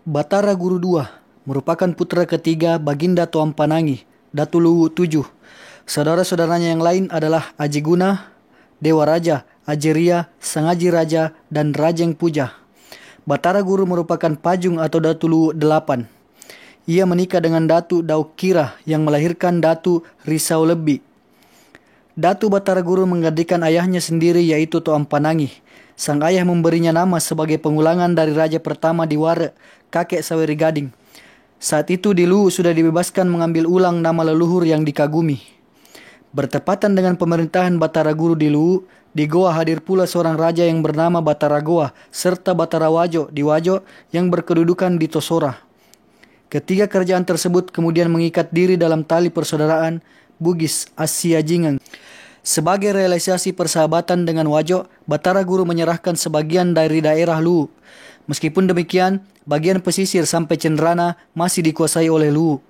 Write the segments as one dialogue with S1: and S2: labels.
S1: Batara Guru II merupakan putra ketiga Baginda Toam Panangi, Datu Luwu VII. Saudara-saudaranya yang lain adalah Aji Guna, Dewa Raja, Ajiria, Sangaji Raja, dan Rajeng Puja. Batara Guru merupakan pajung atau Datu Luwu VIII. Ia menikah dengan Datu Daukira yang melahirkan Datu Risau Lebi. Datu Batara Guru menggantikan ayahnya sendiri yaitu Toam Panangi. Sang ayah memberinya nama sebagai pengulangan dari raja pertama di Ware, kakek Saweri Gading. Saat itu di Luwu sudah dibebaskan mengambil ulang nama leluhur yang dikagumi. Bertepatan dengan pemerintahan Batara Guru di Luwu, di Goa hadir pula seorang raja yang bernama Batara Goa serta Batara Wajo di Wajo yang berkedudukan di Tosora. Ketiga kerajaan tersebut kemudian mengikat diri dalam tali persaudaraan Bugis Asia Jingeng. Sebagai realisasi persahabatan dengan Wajo, Batara Guru menyerahkan sebagian dari daerah Luwu. Meskipun demikian, bagian pesisir sampai Cendrana masih dikuasai oleh Luwu.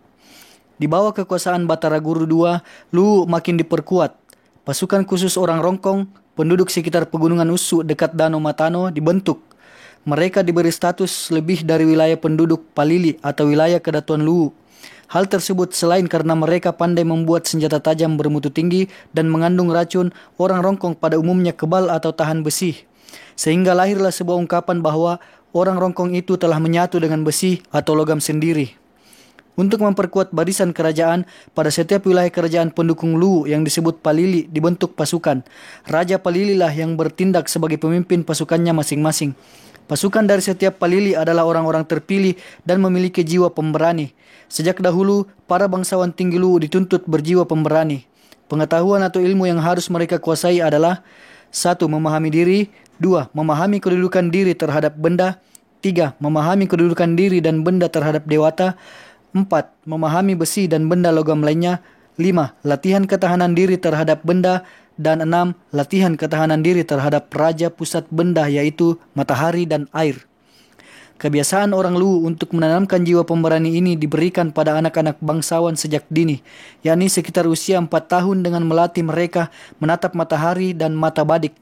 S1: Di bawah kekuasaan Batara Guru II, Luwu makin diperkuat. Pasukan khusus orang Rongkong, penduduk sekitar pegunungan Usu dekat Danau Matano dibentuk. Mereka diberi status lebih dari wilayah penduduk Palili atau wilayah Kedatuan Luwu. Hal tersebut selain karena mereka pandai membuat senjata tajam bermutu tinggi dan mengandung racun, orang Rongkong pada umumnya kebal atau tahan besi. Sehingga lahirlah sebuah ungkapan bahwa orang Rongkong itu telah menyatu dengan besi atau logam sendiri. Untuk memperkuat barisan kerajaan, pada setiap wilayah kerajaan pendukung Luwu yang disebut Palili dibentuk pasukan. Raja Palili lah yang bertindak sebagai pemimpin pasukannya masing-masing. Pasukan dari setiap Palili adalah orang-orang terpilih dan memiliki jiwa pemberani. Sejak dahulu, para bangsawan tinggi Luwu dituntut berjiwa pemberani. Pengetahuan atau ilmu yang harus mereka kuasai adalah 1. Memahami diri, 2. Memahami kedudukan diri terhadap benda, 3. Memahami kedudukan diri dan benda terhadap dewata, 4. Memahami besi dan benda logam lainnya, 5. Latihan ketahanan diri terhadap benda, dan 6. Latihan ketahanan diri terhadap raja pusat benda yaitu matahari dan air. Kebiasaan orang Luwu untuk menanamkan jiwa pemberani ini diberikan pada anak-anak bangsawan sejak dini, yakni sekitar usia 4 tahun dengan melatih mereka menatap matahari dan mata badik.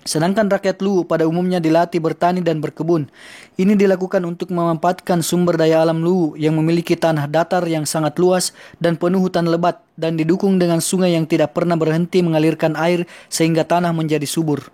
S1: Sedangkan rakyat Luwu pada umumnya dilatih bertani dan berkebun. Ini dilakukan untuk memanfaatkan sumber daya alam Luwu yang memiliki tanah datar yang sangat luas dan penuh hutan lebat dan didukung dengan sungai yang tidak pernah berhenti mengalirkan air sehingga tanah menjadi subur.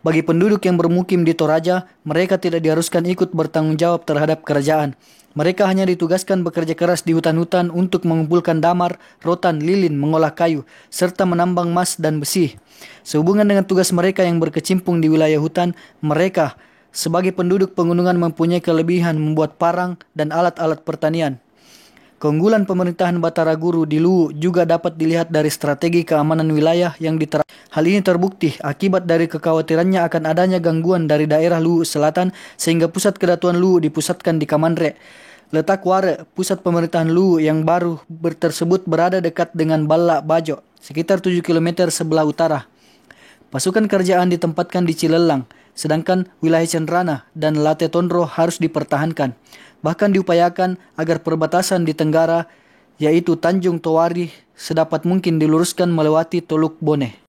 S1: Bagi penduduk yang bermukim di Toraja, mereka tidak diharuskan ikut bertanggung jawab terhadap kerajaan. Mereka hanya ditugaskan bekerja keras di hutan-hutan untuk mengumpulkan damar, rotan, lilin, mengolah kayu, serta menambang emas dan besi. Sehubungan dengan tugas mereka yang berkecimpung di wilayah hutan, mereka sebagai penduduk pegunungan mempunyai kelebihan membuat parang dan alat-alat pertanian. Keunggulan pemerintahan Batara Guru di Luwu juga dapat dilihat dari strategi keamanan wilayah yang diterapkan. Hal ini terbukti akibat dari kekhawatirannya akan adanya gangguan dari daerah Luwu Selatan sehingga pusat kedatuan Luwu dipusatkan di Kamandre. Letak Ware, pusat pemerintahan Luwu yang baru tersebut berada dekat dengan Balla Bajo, sekitar 7 km sebelah utara. Pasukan kerajaan ditempatkan di Cilelang, sedangkan wilayah Cendrana dan Late Tondro harus dipertahankan. Bahkan diupayakan agar perbatasan di Tenggara, yaitu Tanjung Towari, sedapat mungkin diluruskan melewati Teluk Bone.